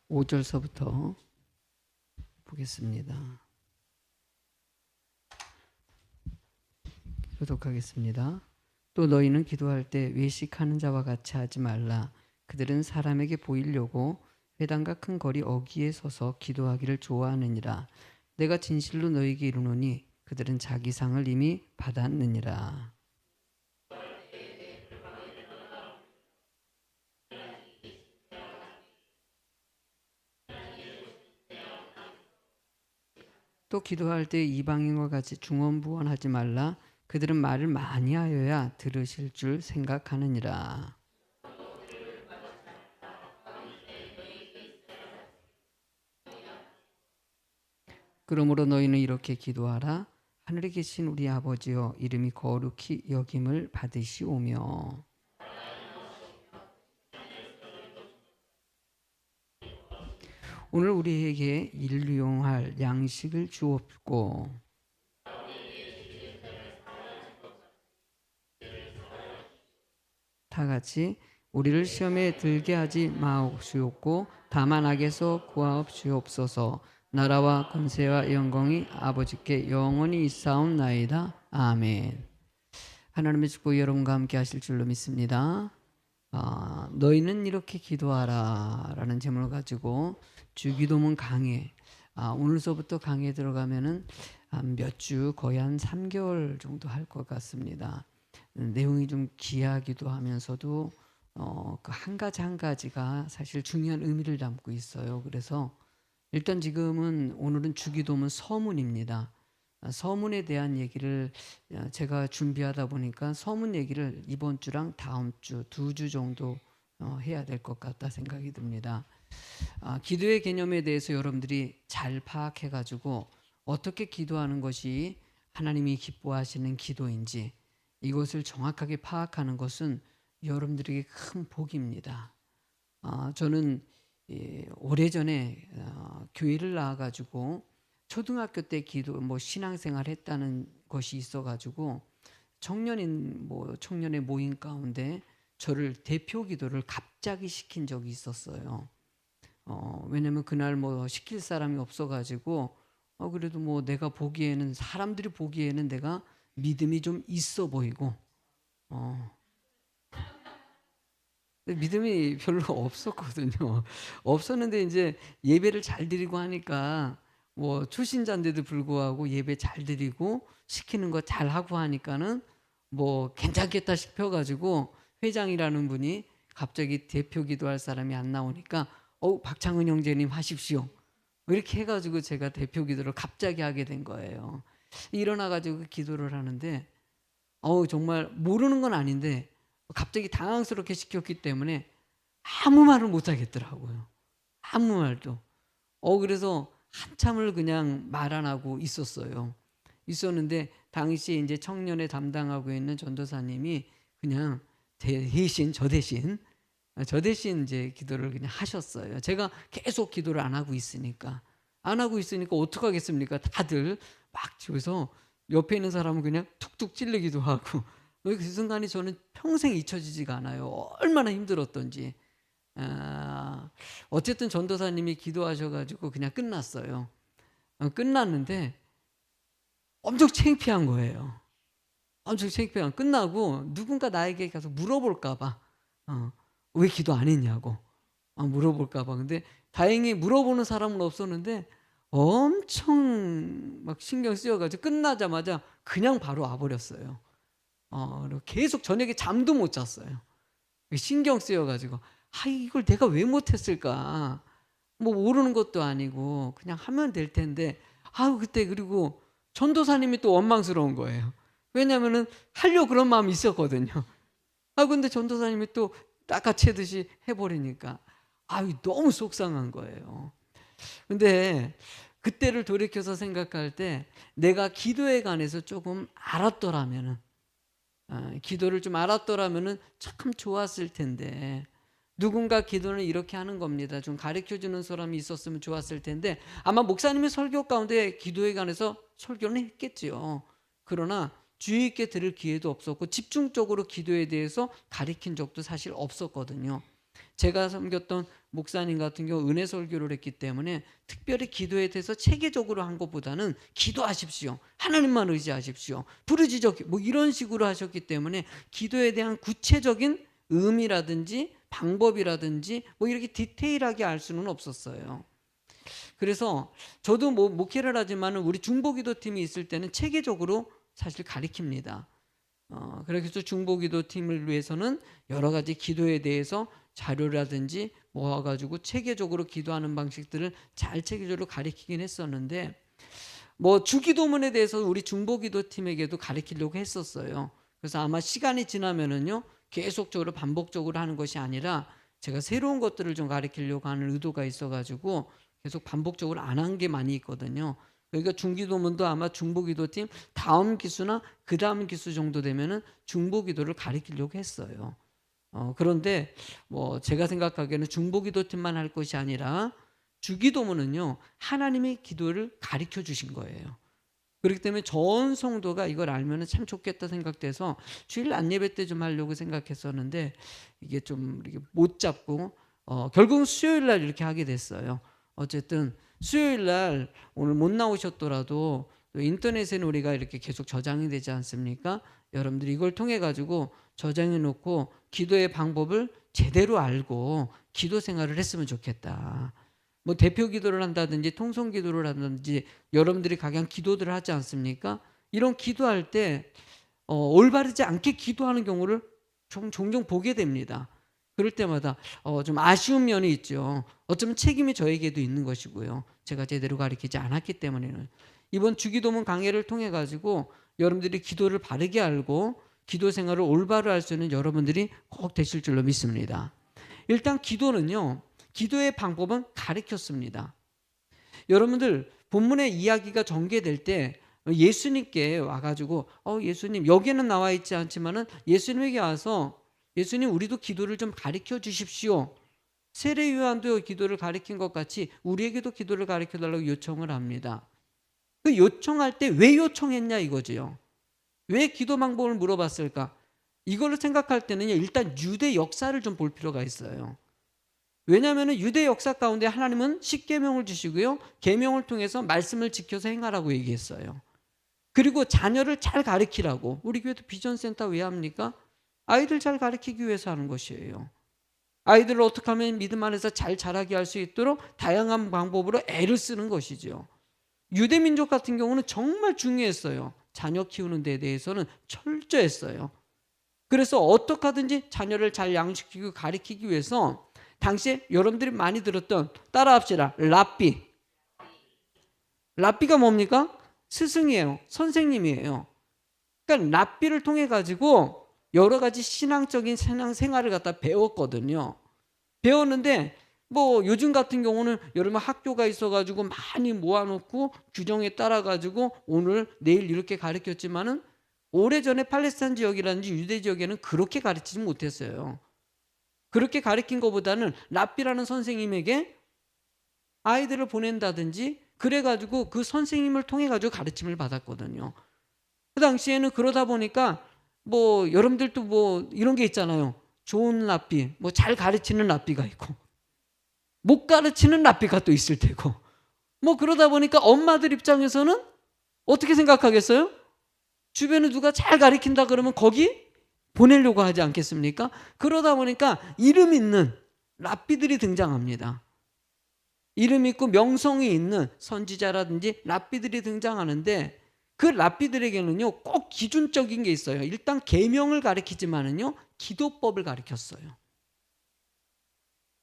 5절서부터 보겠습니다. 교독하겠습니다. 또 너희는 기도할 때 외식하는 자와 같이 하지 말라. 그들은 사람에게 보이려고 회당과 큰 거리 어귀에 서서 기도하기를 좋아하느니라. 내가 진실로 너희에게 이르노니 그들은 자기 상을 이미 받았느니라. 또 기도할 때 이방인과 같이 중언부언하지 말라. 그들은 말을 많이 하여야 들으실 줄 생각하느니라. 그러므로 너희는 이렇게 기도하라. 하늘에 계신 우리 아버지여, 이름이 거룩히 여김을 받으시오며. 오늘 우리에게 일용할 양식을 주옵고, 다 같이 우리를 시험에 들게 하지 마옵시옵고 다만 악에서 구하옵시옵소서. 나라와 권세와 영광이 아버지께 영원히 있사옵나이다. 아멘. 하나님의 축복 여러분과 함께 하실 줄로 믿습니다. 너희는 이렇게 기도하라 라는 제목을 가지고 주기도문 강해, 오늘서부터 강의에 들어가면은 몇 주, 거의 한 3개월 정도 할 것 같습니다. 내용이 좀 귀하기도 하면서도 그 한 가지 한 가지가 사실 중요한 의미를 담고 있어요. 그래서 일단 지금은 오늘은 주기도문 서문입니다. 서문에 대한 얘기를 제가 준비하다 보니까 서문 얘기를 이번 주랑 다음 주 2주 정도 해야 될 것 같다 생각이 듭니다. 기도의 개념에 대해서 여러분들이 잘 파악해 가지고 어떻게 기도하는 것이 하나님이 기뻐하시는 기도인지 이것을 정확하게 파악하는 것은 여러분들에게 큰 복입니다. 저는 오래전에 교회를 나와가지고 초등학교 때 기도 신앙생활 했다는 것이 있어가지고 청년의 모임 가운데 저를 대표 기도를 갑자기 시킨 적이 있었어요. 왜냐면 그날 시킬 사람이 없어가지고 그래도 내가 보기에는 사람들이 보기에는 내가 믿음이 좀 있어 보이고 믿음이 별로 없었거든요. 없었는데 이제 예배를 잘 드리고 하니까 초신자인데도 불구하고 예배 잘 드리고 시키는 거 잘 하고 하니까는 괜찮겠다 싶어가지고 회장이라는 분이 갑자기 대표 기도할 사람이 안 나오니까 박창은 형제님 하십시오. 이렇게 해가지고 제가 대표 기도를 갑자기 하게 된 거예요. 일어나가지고 기도를 하는데 정말 모르는 건 아닌데 갑자기 당황스럽게 시켰기 때문에 아무 말을 못 하겠더라고요. 아무 말도. 그래서 한참을 그냥 말 안 하고 있었는데 당시에 이제 청년에 담당하고 있는 전도사님이 그냥 저 대신 이제 기도를 그냥 하셨어요. 제가 계속 기도를 안 하고 있으니까 어떡하겠습니까? 다들 막 집에서 옆에 있는 사람은 그냥 툭툭 찔르기도 하고 그 순간이 저는 평생 잊혀지지가 않아요. 얼마나 힘들었던지. 어쨌든 전도사님이 기도하셔가지고 그냥 끝났어요. 끝났는데 엄청 창피한 거예요. 엄청 창피한. 끝나고 누군가 나에게 가서 물어볼까봐 왜 기도 안 했냐고 물어볼까봐. 근데 다행히 물어보는 사람은 없었는데 엄청 막 신경 쓰여가지고 끝나자마자 그냥 바로 와버렸어요. 그리고 계속 저녁에 잠도 못 잤어요. 신경 쓰여가지고 이걸 내가 왜 못했을까? 모르는 것도 아니고 그냥 하면 될 텐데 그때 그리고 전도사님이 또 원망스러운 거예요. 왜냐면은 하려고 그런 마음이 있었거든요. 근데 전도사님이 또 닦아채듯이 해버리니까 너무 속상한 거예요. 근데 그때를 돌이켜서 생각할 때 내가 기도에 관해서 조금 알았더라면은 기도를 좀 알았더라면은 참 좋았을 텐데 누군가 기도는 이렇게 하는 겁니다. 좀 가르쳐주는 사람이 있었으면 좋았을 텐데 아마 목사님의 설교 가운데 기도에 관해서 설교는 했겠지요. 그러나 주의 있게 들을 기회도 없었고 집중적으로 기도에 대해서 가르친 적도 사실 없었거든요. 제가 섬겼던 목사님 같은 경우 은혜 설교를 했기 때문에 특별히 기도에 대해서 체계적으로 한 것보다는 기도하십시오, 하나님만 의지하십시오, 부르짖어, 뭐 이런 식으로 하셨기 때문에 기도에 대한 구체적인 의미라든지 방법이라든지 뭐 이렇게 디테일하게 알 수는 없었어요. 그래서 저도 뭐 목회를 하지만 우리 중보기도팀이 있을 때는 체계적으로 사실 가르칩니다. 그래서 중보기도팀을 위해서는 여러 가지 기도에 대해서 자료라든지 모아가지고 체계적으로 기도하는 방식들을 잘 체계적으로 가르치긴 했었는데, 뭐 주기도문에 대해서 우리 중보기도팀에게도 가르치려고 했었어요. 그래서 아마 시간이 지나면은요 계속적으로 반복적으로 하는 것이 아니라 제가 새로운 것들을 좀 가르치려고 하는 의도가 있어가지고 계속 반복적으로 안 한 게 많이 있거든요. 그러니까 중기도문도 아마 중보기도팀 다음 기수나 그 다음 기수 정도 되면은 중보기도를 가르치려고 했어요. 그런데 뭐 제가 생각하기에는 중보기도팀만 할 것이 아니라 주기도문은요 하나님의 기도를 가르쳐 주신 거예요. 그렇기 때문에 전 성도가 이걸 알면 참 좋겠다 생각돼서 주일 안예배 때 좀 하려고 생각했었는데 이게 좀 이렇게 못 잡고 결국은 수요일 날 이렇게 하게 됐어요. 어쨌든 수요일 날 오늘 못 나오셨더라도 인터넷에는 우리가 이렇게 계속 저장이 되지 않습니까? 여러분들이 이걸 통해 가지고 저장해 놓고 기도의 방법을 제대로 알고 기도 생활을 했으면 좋겠다. 뭐 대표 기도를 한다든지 통성 기도를 한다든지 여러분들이 각양 기도들을 하지 않습니까? 이런 기도할 때 올바르지 않게 기도하는 경우를 종종 보게 됩니다. 그럴 때마다 좀 아쉬운 면이 있죠. 어쩌면 책임이 저에게도 있는 것이고요. 제가 제대로 가르치지 않았기 때문에는. 이번 주기도문 강해를 통해 가지고 여러분들이 기도를 바르게 알고 기도 생활을 올바로 할 수 있는 여러분들이 꼭 되실 줄로 믿습니다. 일단 기도는요, 기도의 방법은 가르쳤습니다. 여러분들 본문의 이야기가 전개될 때 예수님께 와가지고 예수님, 여기에는 나와 있지 않지만은 예수님에게 와서 예수님, 우리도 기도를 좀 가르쳐 주십시오. 세례 요한도 기도를 가르친 것 같이 우리에게도 기도를 가르쳐 달라고 요청을 합니다. 그 요청할 때 왜 요청했냐 이거지요. 왜 기도 방법을 물어봤을까? 이걸로 생각할 때는 일단 유대 역사를 좀 볼 필요가 있어요. 왜냐하면 유대 역사 가운데 하나님은 십계명을 주시고요, 계명을 통해서 말씀을 지켜서 행하라고 얘기했어요. 그리고 자녀를 잘 가르치라고. 우리 교회도 비전센터 왜 합니까? 아이들 잘 가르치기 위해서 하는 것이에요. 아이들을 어떻게 하면 믿음 안에서 잘 자라게 할 수 있도록 다양한 방법으로 애를 쓰는 것이죠. 유대 민족 같은 경우는 정말 중요했어요. 자녀 키우는 데 대해서는 철저했어요. 그래서 어떻게 하든지 자녀를 잘 양식시키고 가르치기 위해서 당시에 여러분들이 많이 들었던, 따라합시다, 랍비. 랍비가 뭡니까? 스승이에요. 선생님이에요. 그러니까 랍비를 통해 가지고 여러 가지 신앙적인 생활을 갖다 배웠거든요. 배웠는데 뭐 요즘 같은 경우는 여러분 학교가 있어가지고 많이 모아놓고 규정에 따라가지고 오늘 내일 이렇게 가르쳤지만은 오래전에 팔레스타인 지역이라든지 유대 지역에는 그렇게 가르치지 못했어요. 그렇게 가르친 것보다는 랍비라는 선생님에게 아이들을 보낸다든지 그래가지고 그 선생님을 통해 가지고 가르침을 받았거든요. 그 당시에는 그러다 보니까 뭐 여러분들도 뭐 이런 게 있잖아요. 좋은 랍비, 뭐 잘 가르치는 랍비가 있고 못 가르치는 랍비가 또 있을 테고, 뭐 그러다 보니까 엄마들 입장에서는 어떻게 생각하겠어요? 주변에 누가 잘 가르친다 그러면 거기 보내려고 하지 않겠습니까? 그러다 보니까 이름 있는 랍비들이 등장합니다. 이름 있고 명성이 있는 선지자라든지 랍비들이 등장하는데 그 랍비들에게는요 꼭 기준적인 게 있어요. 일단 계명을 가르치지만은요 기도법을 가르쳤어요.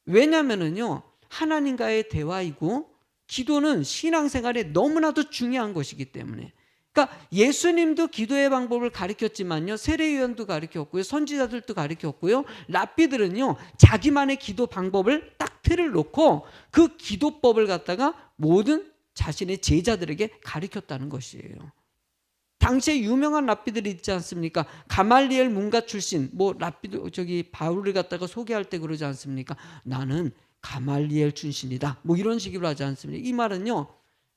왜냐면은요 하나님과의 대화이고 기도는 신앙생활에 너무나도 중요한 것이기 때문에. 그러니까 예수님도 기도의 방법을 가르쳤지만요 세례요한도 가르쳤고요, 선지자들도 가르쳤고요, 랍비들은요 자기만의 기도 방법을 딱 틀을 놓고 그 기도법을 갖다가 모든 자신의 제자들에게 가르쳤다는 것이에요. 당시에 유명한 랍비들이 있지 않습니까? 가말리엘 문가 출신, 뭐 랍비도 바울을 갖다가 소개할 때 그러지 않습니까? 나는 가말리엘 출신이다. 뭐 이런 식으로 하지 않습니까? 이 말은요,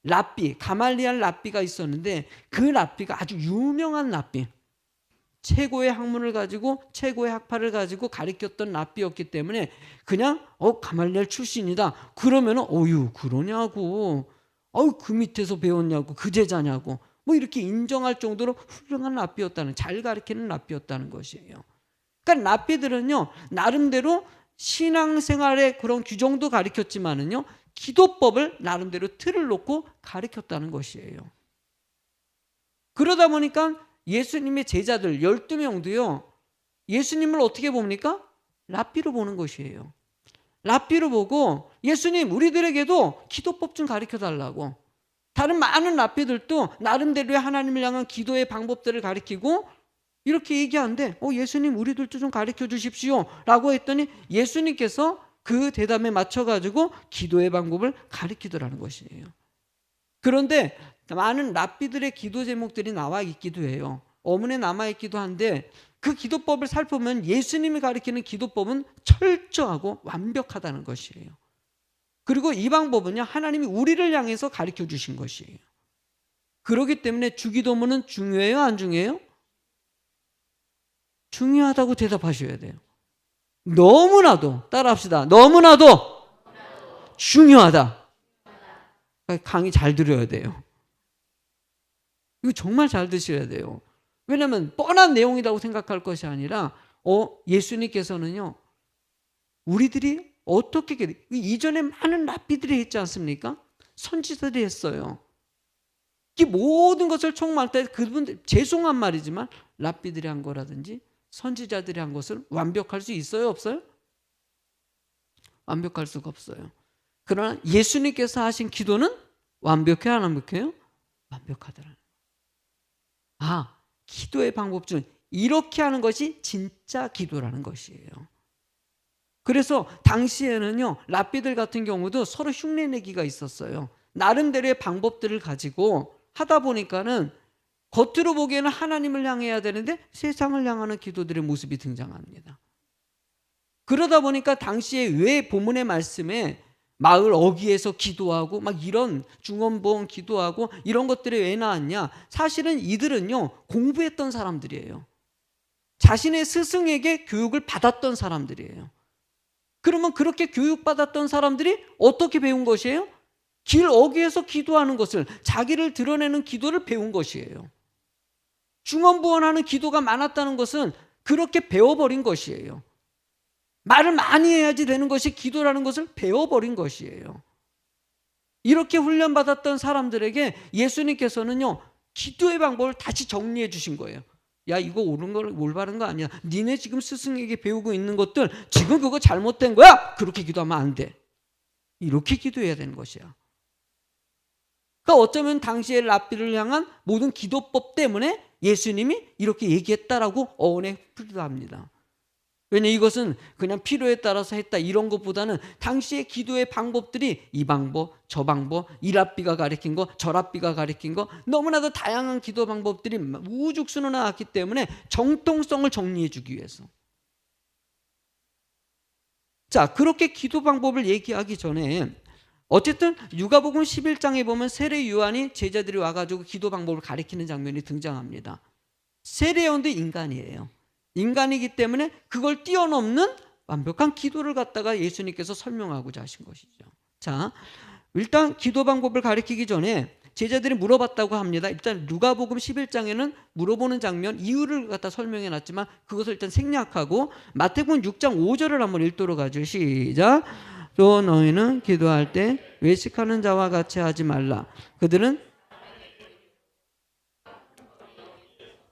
랍비, 가말리엘 랍비가 있었는데 그 랍비가 아주 유명한 랍비. 최고의 학문을 가지고 최고의 학파를 가지고 가르쳤던 랍비였기 때문에 그냥 가말리엘 출신이다 그러면은 어유 그러냐고, 그 밑에서 배웠냐고, 그 제자냐고 뭐 이렇게 인정할 정도로 훌륭한 랍비였다는, 잘 가르치는 랍비였다는 것이에요. 그러니까 랍비들은요 나름대로 신앙생활의 그런 규정도 가르쳤지만은요 기도법을 나름대로 틀을 놓고 가르쳤다는 것이에요. 그러다 보니까 예수님의 제자들 12명도요 예수님을 어떻게 봅니까? 랍비로 보는 것이에요. 랍비로 보고 예수님 우리들에게도 기도법 좀 가르쳐 달라고. 다른 많은 랍비들도 나름대로의 하나님을 향한 기도의 방법들을 가르치고 이렇게 얘기하는데 예수님 우리들도 좀 가르쳐 주십시오 라고 했더니 예수님께서 그 대답에 맞춰가지고 기도의 방법을 가르치더라는 것이에요. 그런데 많은 랍비들의 기도 제목들이 나와 있기도 해요. 어문에 남아 있기도 한데 그 기도법을 살펴보면 예수님이 가르치는 기도법은 철저하고 완벽하다는 것이에요. 그리고 이 방법은요 하나님이 우리를 향해서 가르쳐 주신 것이에요. 그렇기 때문에 주기도문은 중요해요, 안 중요해요? 중요하다고 대답하셔야 돼요. 너무나도, 따라합시다. 너무나도 중요하다. 강의 잘 들어야 돼요. 이거 정말 잘 드셔야 돼요. 왜냐하면 뻔한 내용이라고 생각할 것이 아니라 예수님께서는요 우리들이 어떻게 이전에 많은 랍비들이 했지 않습니까? 선지자들이 했어요. 이 모든 것을 총망할 때 그분들 죄송한 말이지만 랍비들이 한 거라든지 선지자들이 한 것을 완벽할 수 있어요, 없어요? 완벽할 수가 없어요. 그러나 예수님께서 하신 기도는 완벽해요, 안 완벽해요? 완벽하더라는 거예요. 기도의 방법 중 이렇게 하는 것이 진짜 기도라는 것이에요. 그래서 당시에는요 랍비들 같은 경우도 서로 흉내내기가 있었어요. 나름대로의 방법들을 가지고 하다 보니까는 겉으로 보기에는 하나님을 향해야 되는데 세상을 향하는 기도들의 모습이 등장합니다. 그러다 보니까 당시에 왜 본문의 말씀에 마을 어귀에서 기도하고 막 이런 중언부언 기도하고 이런 것들이 왜 나왔냐? 사실은 이들은요 공부했던 사람들이에요. 자신의 스승에게 교육을 받았던 사람들이에요. 그러면 그렇게 교육받았던 사람들이 어떻게 배운 것이에요? 길 어귀에서 기도하는 것을, 자기를 드러내는 기도를 배운 것이에요. 중언부언하는 기도가 많았다는 것은 그렇게 배워버린 것이에요. 말을 많이 해야지 되는 것이 기도라는 것을 배워버린 것이에요. 이렇게 훈련받았던 사람들에게 예수님께서는요 기도의 방법을 다시 정리해 주신 거예요. 야, 이거 옳은 거 올바른 거 아니야. 니네 지금 스승에게 배우고 있는 것들 지금 그거 잘못된 거야. 그렇게 기도하면 안 돼. 이렇게 기도해야 되는 것이야. 그러니까 어쩌면 당시의 랍비를 향한 모든 기도법 때문에 예수님이 이렇게 얘기했다라고 어원에 풀기도 합니다. 왜냐하면 이것은 그냥 필요에 따라서 했다 이런 것보다는 당시의 기도의 방법들이 이 방법, 저 방법, 이 랍비가 가르친 거, 저 랍비가 가르친 거 너무나도 다양한 기도 방법들이 우죽순으로 나왔기 때문에 정통성을 정리해 주기 위해서. 자, 그렇게 기도 방법을 얘기하기 전에 어쨌든 누가복음 11장에 보면 세례 요한이 제자들이 와가지고 기도 방법을 가르치는 장면이 등장합니다. 세례 요한도 인간이에요. 인간이기 때문에 그걸 뛰어넘는 완벽한 기도를 갖다가 예수님께서 설명하고자 하신 것이죠. 자, 일단 기도 방법을 가르치기 전에 제자들이 물어봤다고 합니다. 일단 누가복음 11장에는 물어보는 장면 이유를 갖다 설명해 놨지만 그것을 일단 생략하고 마태복음 6장 5절을 한번 읽도록 하죠. 시작. 또 너희는 기도할 때 외식하는 자와 같이 하지 말라. 그들은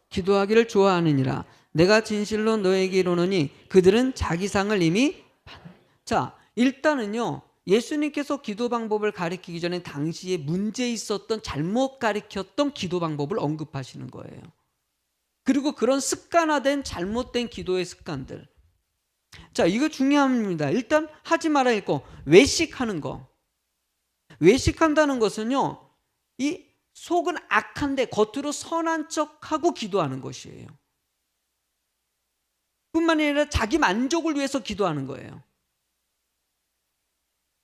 기도하기를 좋아하느니라. 내가 진실로 너에게 이르노니 그들은 자기 상을 이미 자, 일단은요 예수님께서 기도 방법을 가르치기 전에 당시에 문제 있었던 잘못 가르쳤던 기도 방법을 언급하시는 거예요. 그리고 그런 습관화된 잘못된 기도의 습관들, 자, 이거 중요합니다. 일단 하지 말아야 할 거, 외식하는 거. 외식한다는 것은요 이 속은 악한데 겉으로 선한 척하고 기도하는 것이에요. 뿐만 아니라 자기 만족을 위해서 기도하는 거예요.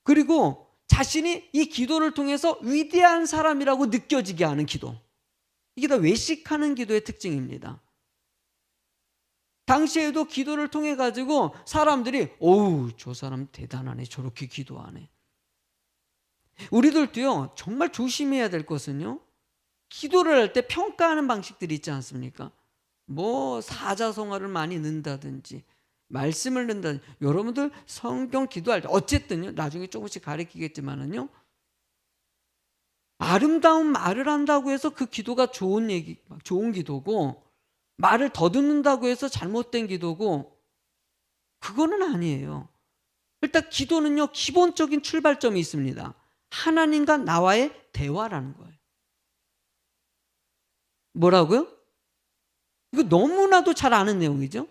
그리고 자신이 이 기도를 통해서 위대한 사람이라고 느껴지게 하는 기도. 이게 다 외식하는 기도의 특징입니다. 당시에도 기도를 통해 가지고 사람들이 어우, 저 사람 대단하네, 저렇게 기도하네. 우리들도요, 정말 조심해야 될 것은요, 기도를 할 때 평가하는 방식들이 있지 않습니까? 뭐 사자성어를 많이 넣는다든지 말씀을 넣는다든지. 여러분들 성경 기도할 때 어쨌든요, 나중에 조금씩 가르치겠지만은요, 아름다운 말을 한다고 해서 그 기도가 좋은 기도고, 말을 더듬는다고 해서 잘못된 기도고, 그거는 아니에요. 일단 기도는요, 기본적인 출발점이 있습니다. 하나님과 나와의 대화라는 거예요. 뭐라고요? 이거 너무나도 잘 아는 내용이죠.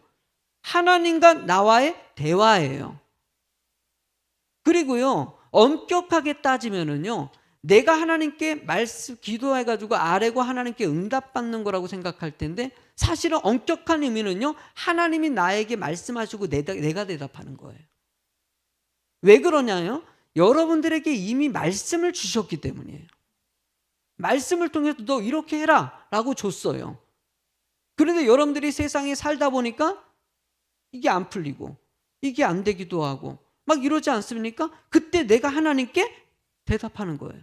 하나님과 나와의 대화예요. 그리고요, 엄격하게 따지면은요, 내가 하나님께 기도해가지고 아뢰고 하나님께 응답받는 거라고 생각할 텐데, 사실은 엄격한 의미는요, 하나님이 나에게 말씀하시고 내가 대답하는 거예요. 왜 그러냐요? 여러분들에게 이미 말씀을 주셨기 때문이에요. 말씀을 통해서 너 이렇게 해라 라고 줬어요. 그런데 여러분들이 세상에 살다 보니까 이게 안 풀리고 이게 안 되기도 하고 막 이러지 않습니까? 그때 내가 하나님께 대답하는 거예요.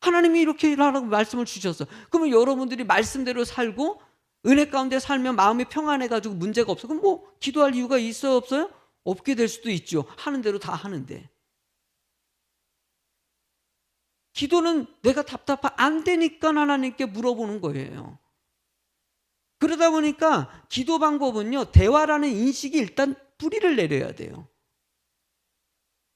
하나님이 이렇게 하라고 말씀을 주셨어. 그러면 여러분들이 말씀대로 살고 은혜 가운데 살면 마음이 평안해가지고 문제가 없어. 그럼 뭐 기도할 이유가 있어요, 없어요? 없게 될 수도 있죠. 하는 대로 다 하는데. 기도는 내가 안 되니까 하나님께 물어보는 거예요. 그러다 보니까 기도 방법은요, 대화라는 인식이 일단 뿌리를 내려야 돼요.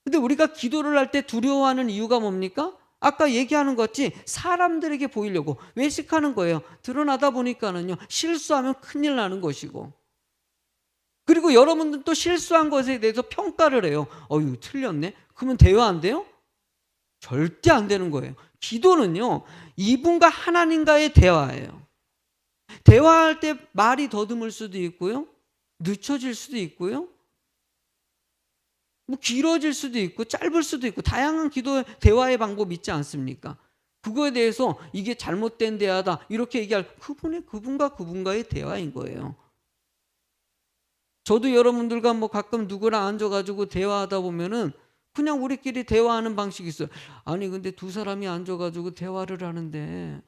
근데 우리가 기도를 할 때 두려워하는 이유가 뭡니까? 아까 얘기하는 것 같이 사람들에게 보이려고 외식하는 거예요. 드러나다 보니까는요, 실수하면 큰일 나는 것이고, 그리고 여러분들 또 실수한 것에 대해서 평가를 해요. 어휴, 틀렸네. 그러면 대화 안 돼요? 절대 안 되는 거예요. 기도는요, 이분과 하나님과의 대화예요. 대화할 때 말이 더듬을 수도 있고요, 늦춰질 수도 있고요, 뭐 길어질 수도 있고 짧을 수도 있고, 다양한 대화의 방법이 있지 않습니까? 그거에 대해서 이게 잘못된 대화다 이렇게 얘기할 그분과 그분과의 대화인 거예요. 저도 여러분들과 뭐 가끔 누구랑 앉아가지고 대화하다 보면은 그냥 우리끼리 대화하는 방식이 있어요. 아니 근데 두 사람이 앉아가지고 대화를 하는데,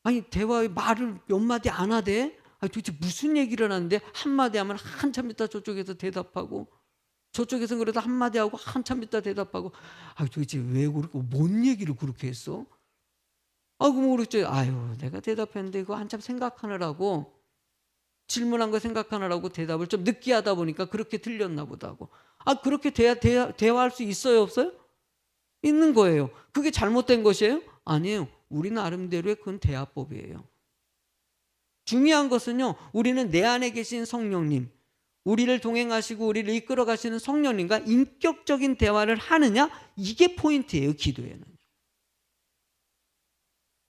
아니 대화의 말을 몇 마디 안 하대? 아니 도대체 무슨 얘기를 하는데 한마디 하면 한참 있다 저쪽에서 대답하고, 저쪽에서는 그래도 한마디 하고 한참 있다 대답하고, 아니 도대체 왜 그렇게 뭔 얘기를 그렇게 했어? 아 그럼 그랬죠. 아유 내가 대답했는데 그거 한참 생각하느라고, 질문한 거 생각하느라고 대답을 좀 늦게 하다 보니까 그렇게 들렸나 보다 하고. 아 그렇게 대화할 수 있어요, 없어요? 있는 거예요. 그게 잘못된 것이에요? 아니에요. 우리 나름대로의 그건 대화법이에요. 중요한 것은요, 우리는 내 안에 계신 성령님, 우리를 동행하시고 우리를 이끌어 가시는 성령님과 인격적인 대화를 하느냐, 이게 포인트예요, 기도에는.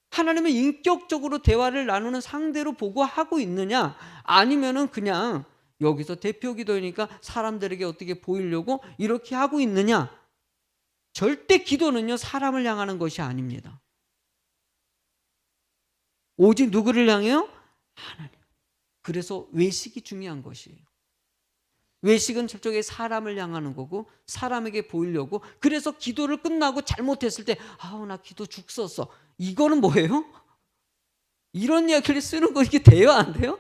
하나님은 인격적으로 대화를 나누는 상대로 보고 하고 있느냐, 아니면은 그냥 여기서 대표 기도니까 사람들에게 어떻게 보이려고 이렇게 하고 있느냐. 절대 기도는요, 사람을 향하는 것이 아닙니다. 오직 누구를 향해요? 하나님. 그래서 외식이 중요한 것이에요. 외식은 저쪽에 사람을 향하는 거고, 사람에게 보이려고. 그래서 기도를 끝나고 잘못했을 때 아우 나 기도 죽었어, 이거는 뭐예요? 이런 이야기를 쓰는 거 이게 돼요, 안 돼요?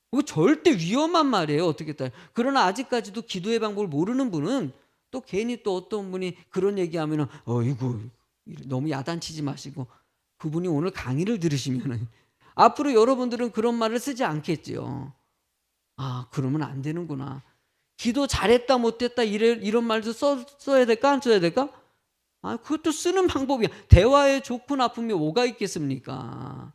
그거 절대 위험한 말이에요, 어떻게 따요. 그러나 아직까지도 기도의 방법을 모르는 분은 또 괜히 또 어떤 분이 그런 얘기하면은 어이구 너무 야단치지 마시고, 그분이 오늘 강의를 들으시면은 앞으로 여러분들은 그런 말을 쓰지 않겠지요. 아 그러면 안 되는구나. 기도 잘했다 못했다 이런 말도 써야 될까 안 써야 될까? 아 그것도 쓰는 방법이야. 대화에 좋고 나쁨이 뭐가 있겠습니까?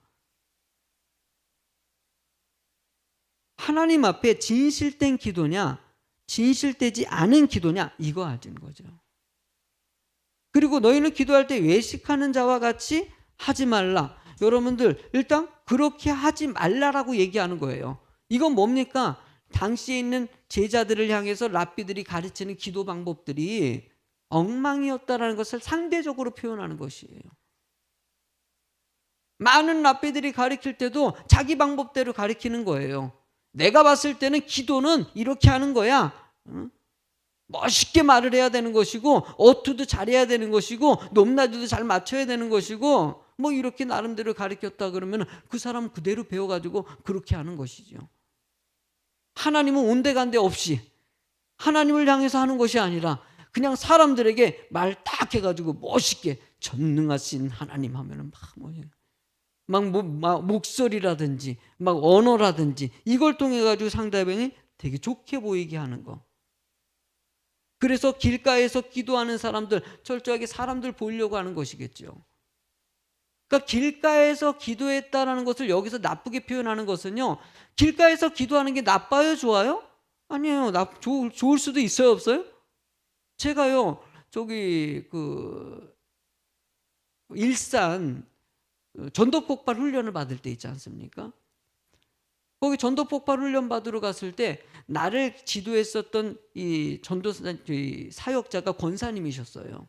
하나님 앞에 진실된 기도냐, 진실되지 않은 기도냐, 이거 아는 거죠. 그리고 너희는 기도할 때 외식하는 자와 같이 하지 말라. 여러분들 일단 그렇게 하지 말라라고 얘기하는 거예요. 이건 뭡니까? 당시에 있는 제자들을 향해서 랍비들이 가르치는 기도 방법들이 엉망이었다라는 것을 상대적으로 표현하는 것이에요. 많은 랍비들이 가르칠 때도 자기 방법대로 가르치는 거예요. 내가 봤을 때는 기도는 이렇게 하는 거야. 멋있게 말을 해야 되는 것이고, 어투도 잘해야 되는 것이고, 높낮이도 잘 맞춰야 되는 것이고, 뭐 이렇게 나름대로 가르쳤다 그러면 그 사람 그대로 배워가지고 그렇게 하는 것이죠. 하나님은 온데간데 없이 하나님을 향해서 하는 것이 아니라 그냥 사람들에게 말 딱 해가지고 멋있게 전능하신 하나님 하면은 막 목소리라든지 막 언어라든지 이걸 통해 가지고 상대방이 되게 좋게 보이게 하는 거. 그래서 길가에서 기도하는 사람들, 철저하게 사람들 보이려고 하는 것이겠죠. 그러니까 길가에서 기도했다라는 것을 여기서 나쁘게 표현하는 것은요, 길가에서 기도하는 게 나빠요, 좋아요? 아니에요. 좋을 수도 있어요, 없어요? 제가요, 저기 일산 전도 폭발 훈련을 받을 때 있지 않습니까? 거기 전도 폭발 훈련 받으러 갔을 때 나를 지도했었던 이 전도 사역자가 권사님이셨어요.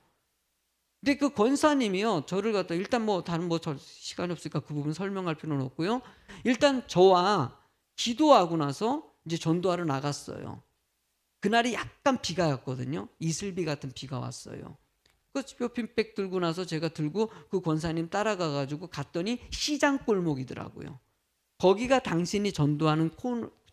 근데 그 권사님이요, 저를 갖다 일단 뭐 다른 저 시간이 없으니까 그 부분 설명할 필요는 없고요. 일단 저와 기도하고 나서 이제 전도하러 나갔어요. 그날이 약간 비가 왔거든요. 이슬비 같은 비가 왔어요. 그 쇼핑백 들고 나서 제가 들고 그 권사님 따라가 가지고 갔더니 시장 골목이더라고요. 거기가 당신이 전도하는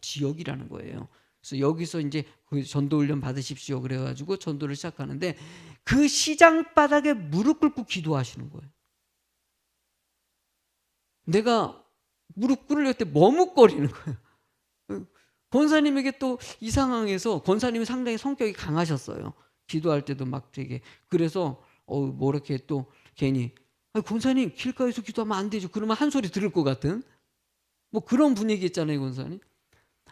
지역이라는 거예요. 그래서 여기서 이제 그 전도 훈련 받으십시오 그래가지고 전도를 시작하는데 그 시장 바닥에 무릎 꿇고 기도하시는 거예요. 내가 무릎 꿇을 때 머뭇거리는 거예요. 권사님에게 또 이 상황에서 권사님이 상당히 성격이 강하셨어요. 기도할 때도 막 되게 그래서 뭐 이렇게 또 괜히 권사님 길가에서 기도하면 안 되죠. 그러면 한 소리 들을 것 같은 뭐 그런 분위기 있잖아요, 권사님.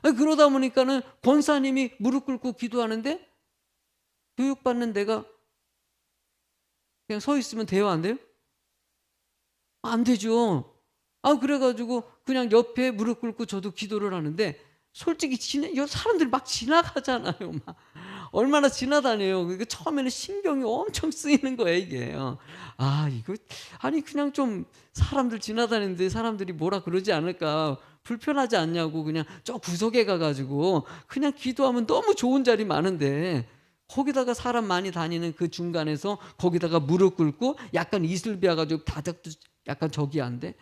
그러다 보니까는 권사님이 무릎 꿇고 기도하는데 교육받는 내가 그냥 서 있으면 돼요, 안 돼요? 안 되죠. 그래가지고 그냥 옆에 무릎 꿇고 저도 기도를 하는데 솔직히 사람들이 막 지나가잖아요. 막 얼마나 지나다녀요. 그러니까 처음에는 신경이 엄청 쓰이는 거예요, 이게. 이거 아니 그냥 좀 사람들 지나다니는데 사람들이 뭐라 그러지 않을까 불편하지 않냐고 그냥 저 구석에 가가지고 그냥 기도하면 너무 좋은 자리 많은데 거기다가 사람 많이 다니는 그 중간에서 거기다가 무릎 꿇고 약간 이슬비아 가지고 다닥도 약간 저기 한데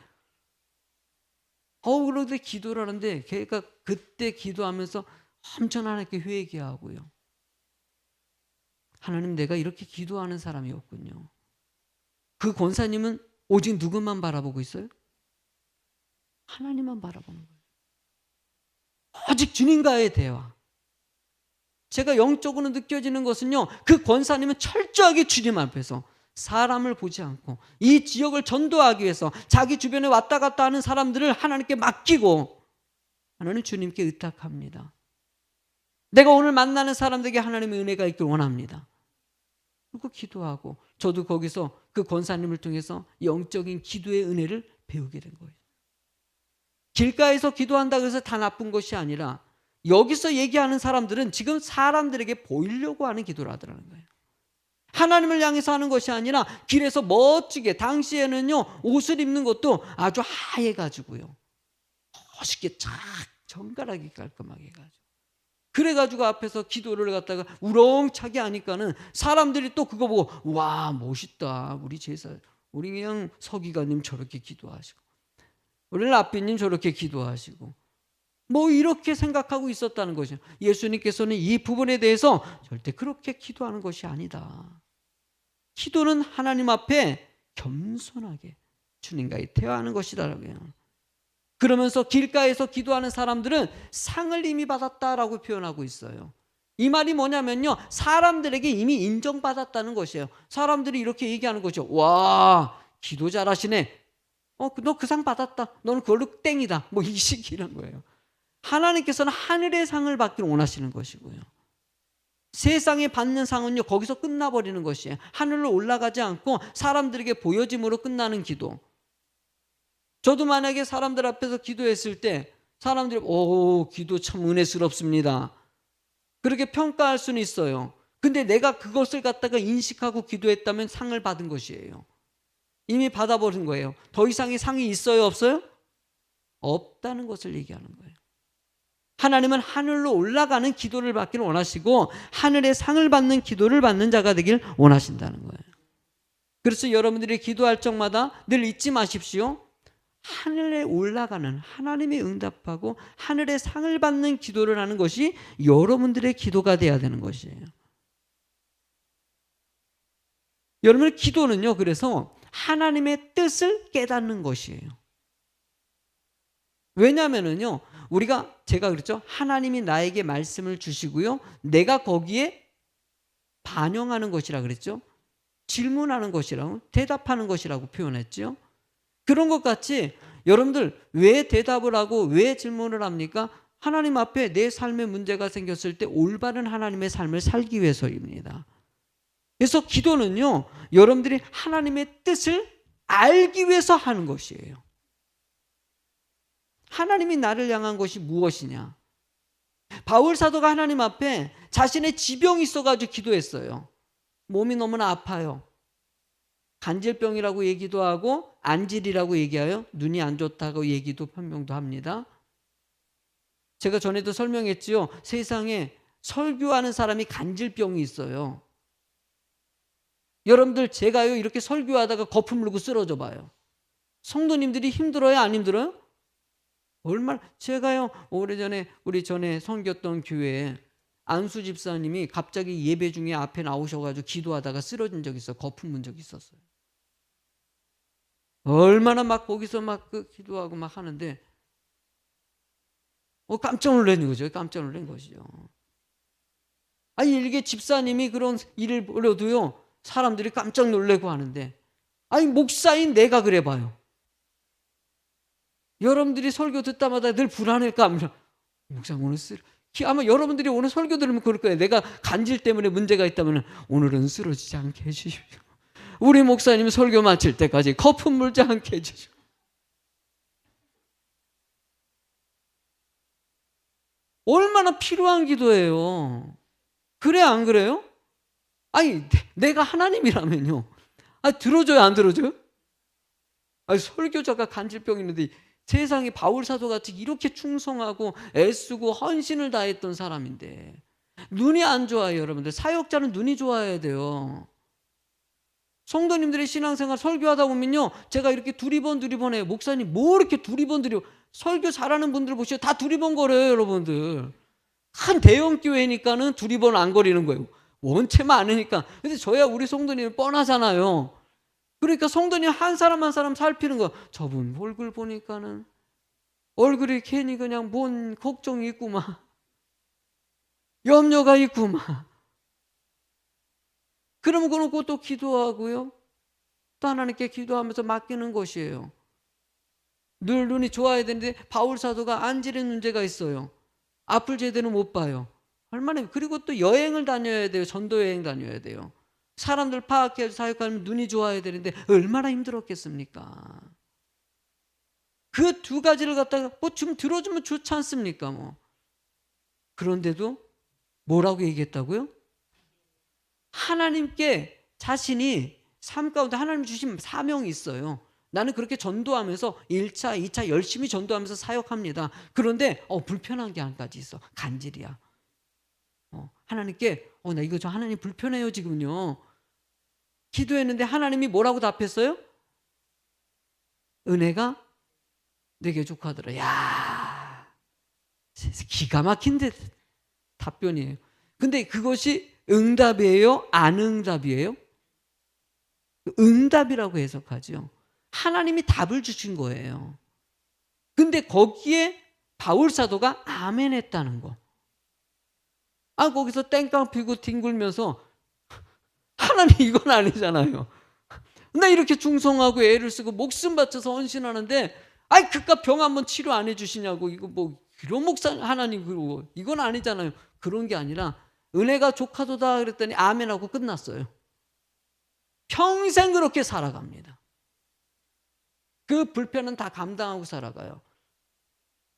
그런데 기도를 하는데 걔가 그때 기도하면서 엄청 하나님께 회개하고요. 하나님 내가 이렇게 기도하는 사람이었군요. 그 권사님은 오직 누구만 바라보고 있어요? 하나님만 바라보는 거예요. 오직 주님과의 대화. 제가 영적으로 느껴지는 것은요, 그 권사님은 철저하게 주님 앞에서 사람을 보지 않고 이 지역을 전도하기 위해서 자기 주변에 왔다 갔다 하는 사람들을 하나님께 맡기고 하나님 주님께 의탁합니다. 내가 오늘 만나는 사람들에게 하나님의 은혜가 있길 원합니다. 그리고 기도하고 저도 거기서 그 권사님을 통해서 영적인 기도의 은혜를 배우게 된 거예요. 길가에서 기도한다고 해서 다 나쁜 것이 아니라 여기서 얘기하는 사람들은 지금 사람들에게 보이려고 하는 기도를 하더라는 거예요. 하나님을 향해서 하는 것이 아니라 길에서 멋지게 당시에는요 옷을 입는 것도 아주 하얘가지고요 멋있게 착 정갈하게 깔끔하게 해가지고 그래가지고 앞에서 기도를 갖다가 우렁차게 하니까는 사람들이 또 그거 보고 와 멋있다 우리 제사 우리 그냥 서기관님 저렇게 기도하시고 우리 라삐님 저렇게 기도하시고 뭐 이렇게 생각하고 있었다는 것이죠. 예수님께서는 이 부분에 대해서 절대 그렇게 기도하는 것이 아니다. 기도는 하나님 앞에 겸손하게 주님과의 대화하는 것이다라고요. 그러면서 길가에서 기도하는 사람들은 상을 이미 받았다라고 표현하고 있어요. 이 말이 뭐냐면요, 사람들에게 이미 인정받았다는 것이에요. 사람들이 이렇게 얘기하는 거죠. 와, 기도 잘하시네. 너 그 상 받았다. 너는 그걸로 땡이다. 뭐 이 식이란 거예요. 하나님께서는 하늘의 상을 받기를 원하시는 것이고요. 세상에 받는 상은요 거기서 끝나버리는 것이에요. 하늘로 올라가지 않고 사람들에게 보여짐으로 끝나는 기도. 저도 만약에 사람들 앞에서 기도했을 때 사람들이 기도 참 은혜스럽습니다 그렇게 평가할 수는 있어요. 근데 내가 그것을 갖다가 인식하고 기도했다면 상을 받은 것이에요. 이미 받아버린 거예요. 더 이상의 상이 있어요 없어요? 없다는 것을 얘기하는 거예요. 하나님은 하늘로 올라가는 기도를 받기를 원하시고 하늘의 상을 받는 기도를 받는 자가 되길 원하신다는 거예요. 그래서 여러분들이 기도할 적마다 늘 잊지 마십시오. 하늘에 올라가는 하나님이 응답하고 하늘의 상을 받는 기도를 하는 것이 여러분들의 기도가 돼야 되는 것이에요. 여러분의 기도는요, 그래서 하나님의 뜻을 깨닫는 것이에요. 왜냐하면요, 제가 그랬죠. 하나님이 나에게 말씀을 주시고요, 내가 거기에 반영하는 것이라 그랬죠. 질문하는 것이라고, 대답하는 것이라고 표현했죠. 그런 것 같이 여러분들 왜 대답을 하고 왜 질문을 합니까? 하나님 앞에 내 삶에 문제가 생겼을 때 올바른 하나님의 삶을 살기 위해서입니다. 그래서 기도는요, 여러분들이 하나님의 뜻을 알기 위해서 하는 것이에요. 하나님이 나를 향한 것이 무엇이냐? 바울 사도가 하나님 앞에 자신의 지병이 있어가지고 기도했어요. 몸이 너무나 아파요. 간질병이라고 얘기도 하고 안질이라고 얘기하여 눈이 안 좋다고 얘기도 변명도 합니다. 제가 전에도 설명했지요. 세상에 설교하는 사람이 간질병이 있어요. 여러분들 제가요 이렇게 설교하다가 거품 물고 쓰러져 봐요. 성도님들이 힘들어요, 안 힘들어요? 얼마나. 제가요 오래전에 우리 전에 섬겼던 교회에 안수 집사님이 갑자기 예배 중에 앞에 나오셔가지고 기도하다가 쓰러진 적이 있어요. 거품 문 적이 있었어요. 얼마나 막 거기서 막 기도하고 막 하는데 깜짝 놀란 거죠. 깜짝 놀란 것이죠. 아니 이게 집사님이 그런 일을 벌여도요 사람들이 깜짝 놀래고 하는데, 아니 목사인 내가 그래 봐요. 여러분들이 설교 듣다마다 늘 불안할까? 목사 오늘 아마 여러분들이 오늘 설교 들으면 그럴 거예요. 내가 간질 때문에 문제가 있다면 오늘은 쓰러지지 않게 해주십시오. 우리 목사님 설교 마칠 때까지 거품 물지 않게 해주십시오. 얼마나 필요한 기도예요. 그래 안 그래요? 아니 내가 하나님이라면요. 들어줘요 안 들어줘요? 설교자가 간질병 있는데 세상에 바울 사도같이 이렇게 충성하고 애쓰고 헌신을 다했던 사람인데 눈이 안 좋아요. 여러분들 사역자는 눈이 좋아야 돼요. 성도님들의 신앙생활 설교하다 보면요 제가 이렇게 두리번 해요. 목사님 뭐 이렇게 두리번 설교 잘하는 분들 보시죠. 다 두리번 거려요. 여러분들 한 대형 교회니까는 두리번 안 거리는 거예요. 원체 많으니까. 근데 저야 우리 성도님 뻔하잖아요. 그러니까 성도님 한 사람 한 사람 살피는 거. 저분 얼굴 보니까는 얼굴이 괜히 그냥 뭔 걱정이 있구만, 염려가 있구만. 그러면 그러고 또 기도하고요. 또 하나님께 기도하면서 맡기는 것이에요. 늘 눈이 좋아야 되는데 바울 사도가 안질의 문제가 있어요. 앞을 제대로 못 봐요. 얼마나. 그리고 또 여행을 다녀야 돼요. 전도 여행 다녀야 돼요. 사람들 파악해서 사역하면 눈이 좋아야 되는데 얼마나 힘들었겠습니까? 그 두 가지를 갖다가 좀 들어주면 좋지 않습니까? 그런데도 뭐라고 얘기했다고요? 하나님께 자신이 삶 가운데 하나님 주신 사명이 있어요. 나는 그렇게 전도하면서 1차, 2차 열심히 전도하면서 사역합니다. 그런데 불편한 게 한 가지 있어. 간질이야. 하나님께 나 이거 저 하나님 불편해요 지금요. 기도했는데 하나님이 뭐라고 답했어요? 은혜가 내게 족하더라. 야, 기가 막힌 답변이에요. 근데 그것이 응답이에요? 안 응답이에요? 응답이라고 해석하죠. 하나님이 답을 주신 거예요. 근데 거기에 바울 사도가 아멘 했다는 거. 거기서 땡깡 피고 뒹굴면서 하나님 이건 아니잖아요. 나 이렇게 충성하고 애를 쓰고 목숨 바쳐서 헌신하는데 그깟 병 한번 치료 안 해주시냐고. 이거 이런 목사 하나님 그러고 이건 아니잖아요. 그런 게 아니라 은혜가 족하도다 그랬더니 아멘하고 끝났어요. 평생 그렇게 살아갑니다. 그 불편은 다 감당하고 살아가요.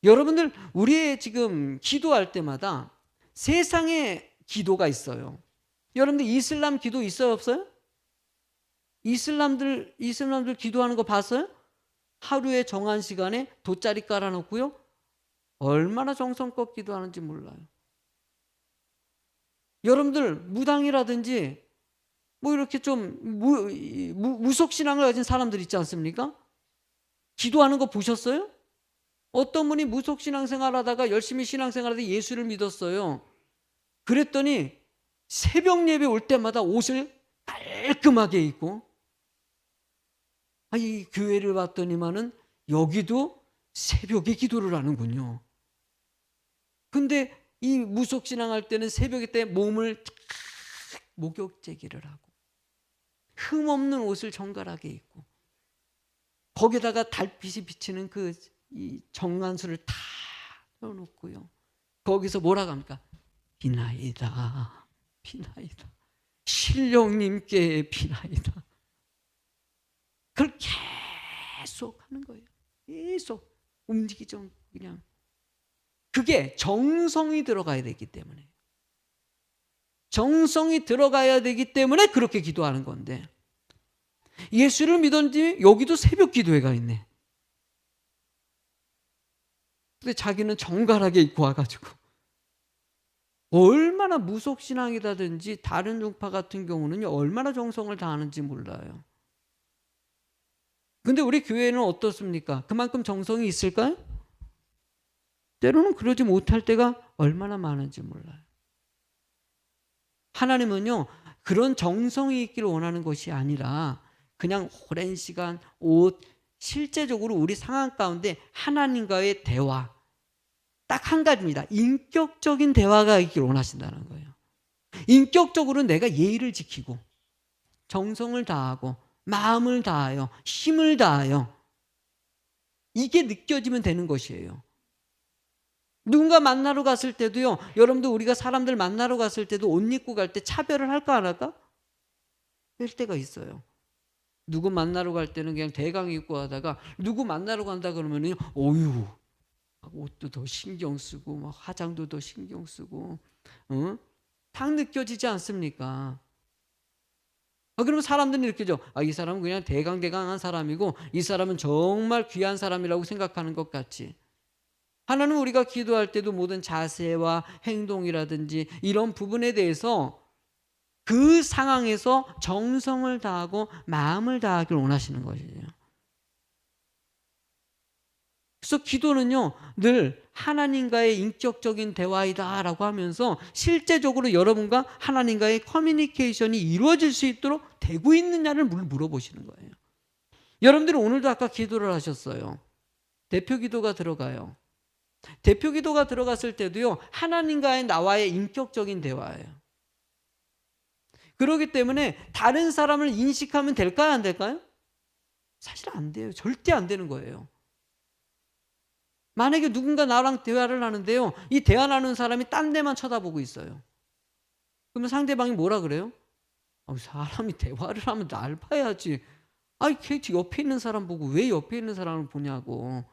여러분들 우리의 지금 기도할 때마다 세상에 기도가 있어요. 여러분들 이슬람 기도 있어요 없어요? 이슬람들 기도하는 거 봤어요? 하루에 정한 시간에 돗자리 깔아놓고요 얼마나 정성껏 기도하는지 몰라요. 여러분들 무당이라든지 뭐 이렇게 좀 무속신앙을 가진 사람들 있지 않습니까? 기도하는 거 보셨어요? 어떤 분이 무속신앙생활 하다가 열심히 신앙생활 하다가 예수를 믿었어요. 그랬더니 새벽 예배 올 때마다 옷을 깔끔하게 입고, 이 교회를 봤더니만은 여기도 새벽에 기도를 하는군요. 근데 이 무속신앙 할 때는 새벽에 때 몸을 목욕제기를 하고 흠없는 옷을 정갈하게 입고 거기다가 달빛이 비치는 이 정관수를 다 펴놓고요. 거기서 뭐라고 합니까? 비나이다, 비나이다. 신령님께 비나이다. 그걸 계속 하는 거예요. 계속 움직이죠. 그냥 그게 정성이 들어가야 되기 때문에, 정성이 들어가야 되기 때문에 그렇게 기도하는 건데, 예수를 믿었는지 여기도 새벽 기도회가 있네. 근데 자기는 정갈하게 입고 와가지고 얼마나 무속신앙이라든지 다른 종파 같은 경우는 얼마나 정성을 다하는지 몰라요. 근데 우리 교회는 어떻습니까? 그만큼 정성이 있을까요? 때로는 그러지 못할 때가 얼마나 많은지 몰라요. 하나님은요, 그런 정성이 있기를 원하는 것이 아니라 그냥 오랜 시간, 실제적으로 우리 상황 가운데 하나님과의 대화, 딱 한 가지입니다. 인격적인 대화가 있기를 원하신다는 거예요. 인격적으로 내가 예의를 지키고 정성을 다하고 마음을 다하여 힘을 다하여 이게 느껴지면 되는 것이에요. 누군가 만나러 갔을 때도요, 여러분들 우리가 사람들 만나러 갔을 때도 옷 입고 갈 때 차별을 할까 안 할까? 할 때가 있어요. 누구 만나러 갈 때는 그냥 대강 입고 하다가 누구 만나러 간다 그러면은 어휴, 옷도 더 신경 쓰고 막 화장도 더 신경 쓰고, 딱 느껴지지 않습니까? 그러면 사람들은 이렇게 죠. 이 사람은 그냥 대강대강한 사람이고 이 사람은 정말 귀한 사람이라고 생각하는 것 같지. 하나는 우리가 기도할 때도 모든 자세와 행동이라든지 이런 부분에 대해서 그 상황에서 정성을 다하고 마음을 다하기를 원하시는 것이에요. 그래서 기도는요, 늘 하나님과의 인격적인 대화이다라고 하면서 실제적으로 여러분과 하나님과의 커뮤니케이션이 이루어질 수 있도록 되고 있느냐를 물어보시는 거예요. 여러분들은 오늘도 아까 기도를 하셨어요. 대표 기도가 들어가요. 대표 기도가 들어갔을 때도요, 하나님과의 나와의 인격적인 대화예요. 그렇기 때문에 다른 사람을 인식하면 될까요, 안 될까요? 사실 안 돼요. 절대 안 되는 거예요. 만약에 누군가 나랑 대화를 하는데요, 이 대화 나누는 사람이 딴 데만 쳐다보고 있어요. 그러면 상대방이 뭐라 그래요? 사람이 대화를 하면 날 봐야지. 걔 옆에 있는 사람 보고 왜 옆에 있는 사람을 보냐고.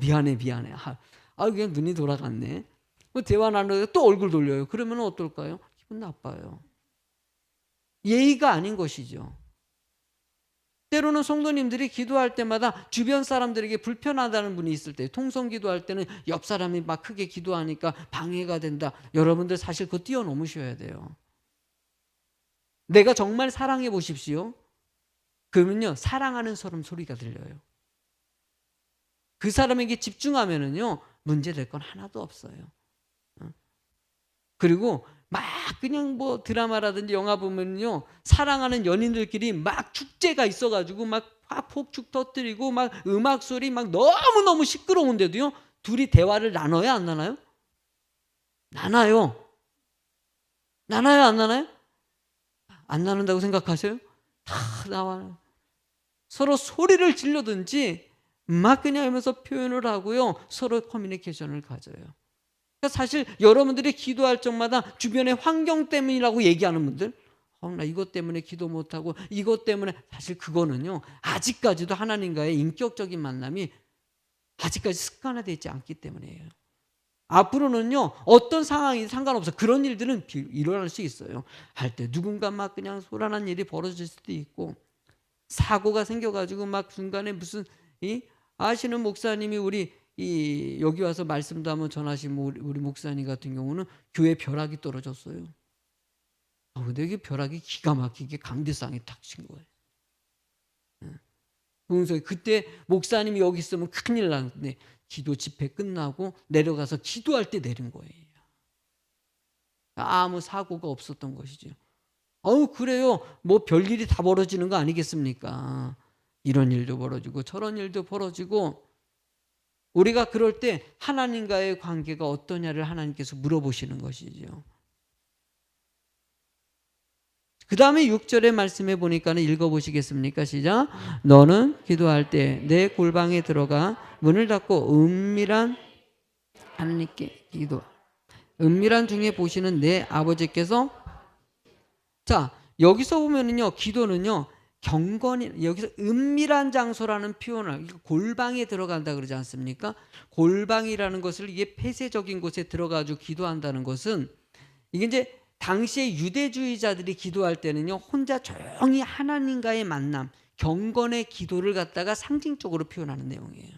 미안해. 그냥 눈이 돌아갔네. 대화 나누다가 또 얼굴 돌려요. 그러면 어떨까요? 기분 나빠요. 예의가 아닌 것이죠. 때로는 성도님들이 기도할 때마다 주변 사람들에게 불편하다는 분이 있을 때, 통성 기도할 때는 옆 사람이 막 크게 기도하니까 방해가 된다. 여러분들 사실 그거 뛰어넘으셔야 돼요. 내가 정말 사랑해 보십시오. 그러면요, 사랑하는 사람 소리가 들려요. 그 사람에게 집중하면은요, 문제될 건 하나도 없어요. 그리고 막 그냥 뭐 드라마라든지 영화 보면요, 사랑하는 연인들끼리 막 축제가 있어가지고 막 폭죽 터뜨리고 막 음악 소리 막 너무너무 시끄러운데도요, 둘이 대화를 나눠요, 안 나눠요? 나눠요. 나눠요, 안 나눠요? 안 나눈다고 생각하세요? 다 나와요. 서로 소리를 지르든지 막 그냥 하면서 표현을 하고요, 서로 커뮤니케이션을 가져요. 그러니까 사실 여러분들이 기도할 적마다 주변의 환경 때문이라고 얘기하는 분들, 나 이것 때문에 기도 못하고 이것 때문에, 사실 그거는요, 아직까지도 하나님과의 인격적인 만남이 아직까지 습관화되어 있지 않기 때문이에요. 앞으로는요, 어떤 상황이 상관없어. 그런 일들은 일어날 수 있어요. 할 때 누군가 막 그냥 소란한 일이 벌어질 수도 있고, 사고가 생겨가지고 막 중간에 무슨 아시는 목사님이 우리 여기 와서 말씀도 한번 전하신 우리 목사님 같은 경우는 교회 벼락이 떨어졌어요. 근데 이게 벼락이 기가 막히게 강대상에 탁 친 거예요. 그래서 그때 목사님이 여기 있으면 큰일 났는데 기도 집회 끝나고 내려가서 기도할 때 내린 거예요. 아무 사고가 없었던 것이죠. 그래요. 뭐 별일이 다 벌어지는 거 아니겠습니까? 이런 일도 벌어지고 저런 일도 벌어지고, 우리가 그럴 때 하나님과의 관계가 어떠냐를 하나님께서 물어보시는 것이죠. 그 다음에 6절의 말씀에 보니까는 읽어보시겠습니까? 시작. 너는 기도할 때 내 골방에 들어가 문을 닫고 은밀한 하나님께 기도. 은밀한 중에 보시는 내 아버지께서, 자, 여기서 보면은요, 기도는요, 경건이, 여기서 은밀한 장소라는 표현을, 골방에 들어간다 그러지 않습니까? 골방이라는 것을, 이게 폐쇄적인 곳에 들어가지고 기도한다는 것은, 이게 이제 당시에 유대주의자들이 기도할 때는요, 혼자 조용히 하나님과의 만남, 경건의 기도를 갖다가 상징적으로 표현하는 내용이에요.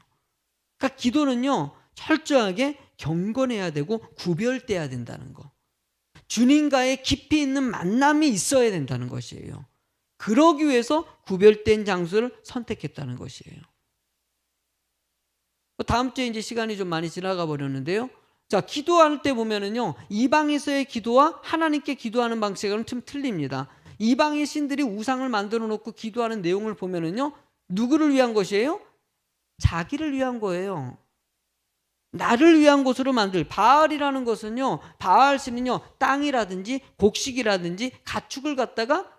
그러니까 기도는요, 철저하게 경건해야 되고 구별돼야 된다는 거. 주님과의 깊이 있는 만남이 있어야 된다는 것이에요. 그러기 위해서 구별된 장소를 선택했다는 것이에요. 다음 주에 이제 시간이 좀 많이 지나가 버렸는데요. 자, 기도할 때 보면은요, 이방에서의 기도와 하나님께 기도하는 방식은 좀 틀립니다. 이방의 신들이 우상을 만들어 놓고 기도하는 내용을 보면은요, 누구를 위한 것이에요? 자기를 위한 거예요. 나를 위한 곳으로 만들, 바알이라는 것은요, 바알 신은요, 땅이라든지 곡식이라든지 가축을 갖다가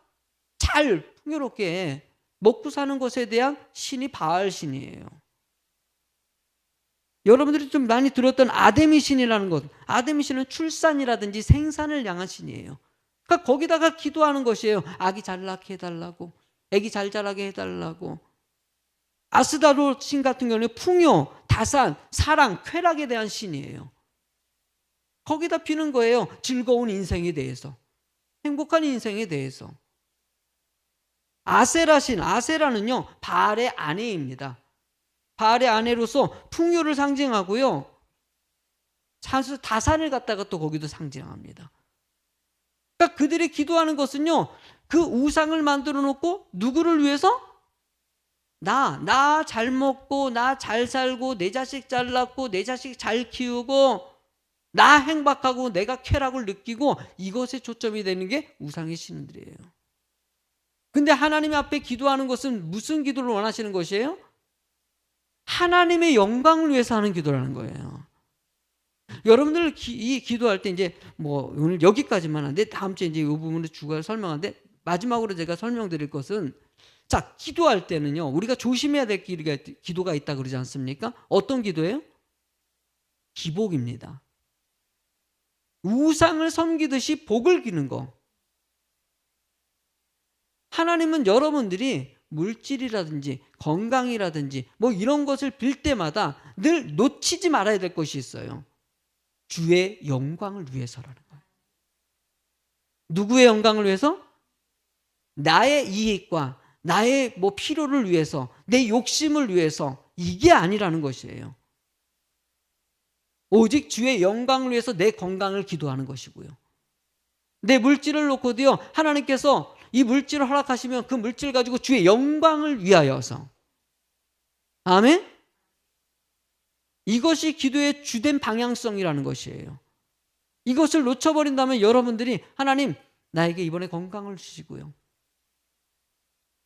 잘 풍요롭게 먹고 사는 것에 대한 신이 바알 신이에요. 여러분들이 좀 많이 들었던 아데미 신이라는 것, 아데미 신은 출산이라든지 생산을 향한 신이에요. 그러니까 거기다가 기도하는 것이에요. 아기 잘 낳게 해달라고, 아기 잘 자라게 해달라고. 아스다로 신 같은 경우는 풍요, 다산, 사랑, 쾌락에 대한 신이에요. 거기다 비는 거예요. 즐거운 인생에 대해서, 행복한 인생에 대해서. 아세라 신, 아세라는요, 바알의 아내입니다. 바알의 아내로서 풍요를 상징하고요, 다산을 갖다가 또 거기도 상징합니다. 그러니까 그들이 기도하는 것은요, 그 우상을 만들어 놓고 누구를 위해서? 나 잘 먹고, 나 잘 살고, 내 자식 잘 낳고, 내 자식 잘 키우고, 나 행복하고, 내가 쾌락을 느끼고, 이것에 초점이 되는 게 우상의 신들이에요. 근데 하나님 앞에 기도하는 것은 무슨 기도를 원하시는 것이에요? 하나님의 영광을 위해서 하는 기도라는 거예요. 여러분들 이 기도할 때 이제 뭐 오늘 여기까지만 하는데, 다음 주에 이제 이 부분을 주가 설명하는데, 마지막으로 제가 설명드릴 것은, 자, 기도할 때는요, 우리가 조심해야 될 기도가 있다 그러지 않습니까? 어떤 기도예요? 기복입니다. 우상을 섬기듯이 복을 기는 거. 하나님은 여러분들이 물질이라든지 건강이라든지 뭐 이런 것을 빌 때마다 늘 놓치지 말아야 될 것이 있어요. 주의 영광을 위해서라는 거예요. 누구의 영광을 위해서? 나의 이익과 나의 뭐 필요를 위해서, 내 욕심을 위해서, 이게 아니라는 것이에요. 오직 주의 영광을 위해서 내 건강을 기도하는 것이고요. 내 물질을 놓고도요, 하나님께서 이 물질을 허락하시면 그 물질 가지고 주의 영광을 위하여서. 아멘? 이것이 기도의 주된 방향성이라는 것이에요. 이것을 놓쳐버린다면 여러분들이, 하나님 나에게 이번에 건강을 주시고요,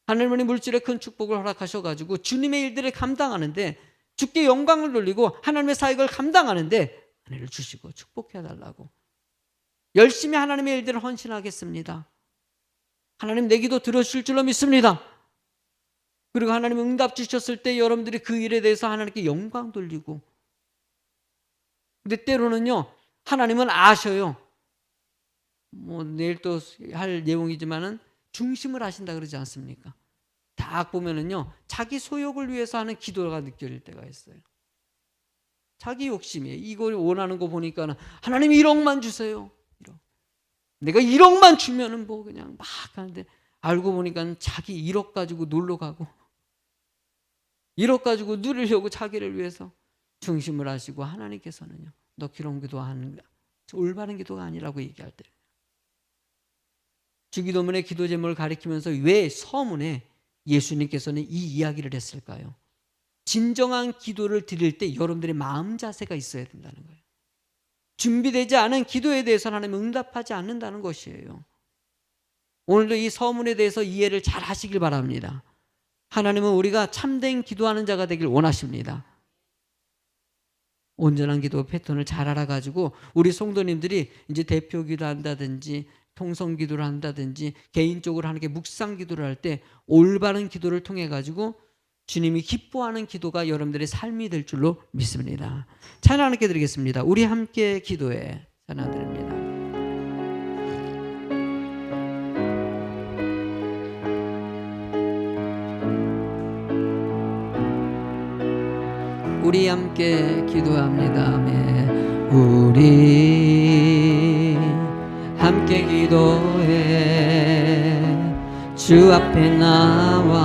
하나님은 물질의 큰 축복을 허락하셔가지고 주님의 일들을 감당하는데, 주께 영광을 돌리고 하나님의 사역을 감당하는데 은혜를 주시고 축복해달라고, 열심히 하나님의 일들을 헌신하겠습니다. 하나님 내 기도 들으실 줄로 믿습니다. 그리고 하나님 응답 주셨을 때 여러분들이 그 일에 대해서 하나님께 영광 돌리고. 근데 때로는요, 하나님은 아셔요. 뭐 내일 또 할 내용이지만은 중심을 하신다 그러지 않습니까? 딱 보면은요, 자기 소욕을 위해서 하는 기도가 느껴질 때가 있어요. 자기 욕심이에요. 이걸 원하는 거 보니까는 하나님 1억만 주세요. 1억. 내가 1억만 주면은 뭐 그냥 막 하는데, 알고 보니까 자기 1억 가지고 놀러 가고, 1억 가지고 누리려고 자기를 위해서. 중심을 하시고 하나님께서는요, 너 기록 기도하는 올바른 기도가 아니라고 얘기할 때 주기도문의 기도 제목을 가리키면서 왜 서문에 예수님께서는 이 이야기를 했을까요? 진정한 기도를 드릴 때 여러분들의 마음 자세가 있어야 된다는 거예요. 준비되지 않은 기도에 대해서는 하나님 응답하지 않는다는 것이에요. 오늘도 이 서문에 대해서 이해를 잘 하시길 바랍니다. 하나님은 우리가 참된 기도하는 자가 되길 원하십니다. 온전한 기도 패턴을 잘 알아가지고 우리 성도님들이 이제 대표 기도한다든지 통성 기도를 한다든지 개인적으로 하나님께 묵상 기도를 할 때 올바른 기도를 통해 가지고 주님이 기뻐하는 기도가 여러분들의 삶이 될 줄로 믿습니다. 찬양 하나님께 드리겠습니다. 우리 함께 기도해. 찬양 드립니다. 우리 함께 기도합니다. 아멘. 우리 함께 기도해. 주 앞에 나와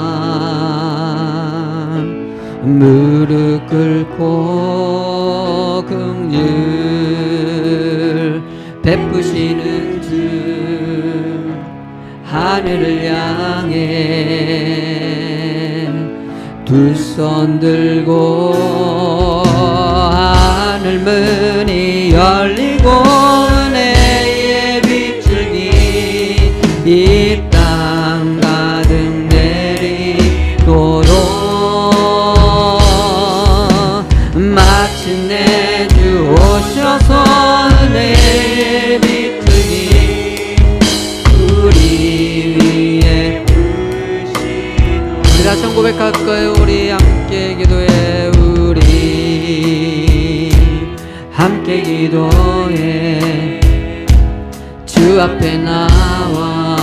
무릎 꿇고 긍휼 베푸시는 주 하늘을 향해 두 손 들고 하늘 문이 열리고 은혜의 빛줄기 이 땅 가득 내리도록 마침내 주 오셔서 은혜의 빛줄기 우리 위에 우리 다시 한번 고백할 거예요. 우리 함께 기도해. 우리 함께 기도해. 주 앞에 나와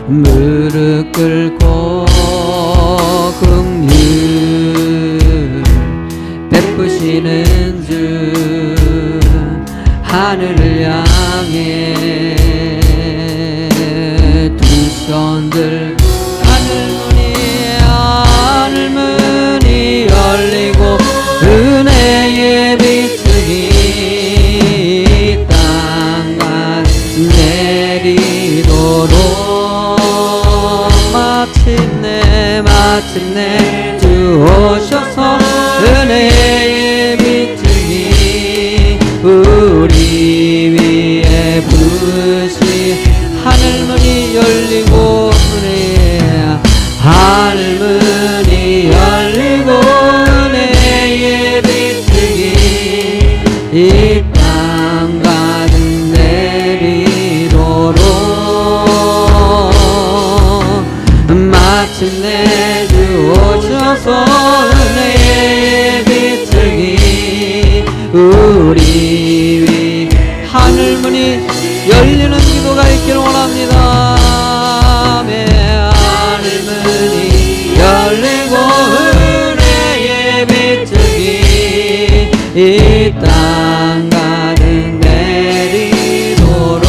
무릎 꿇고 긍휼 베푸시는 주 하늘을 향해 두 손 들고 하늘 문이 열리고 은혜의 빛이 땅가 내리도록 마침내 주 오셔서 은혜의 빛이 우리 위에 부으시 하늘 문이 열리고 하늘 문이 열리고 은혜의 빛이 이 땅 가득 내리도록 마침내 주 오셔서 은혜의 빛이 우리 위 하늘 문이 열리는 기도가 있기를 원합니다. 열리고 은혜의 빛이 이 땅 가득 내리도록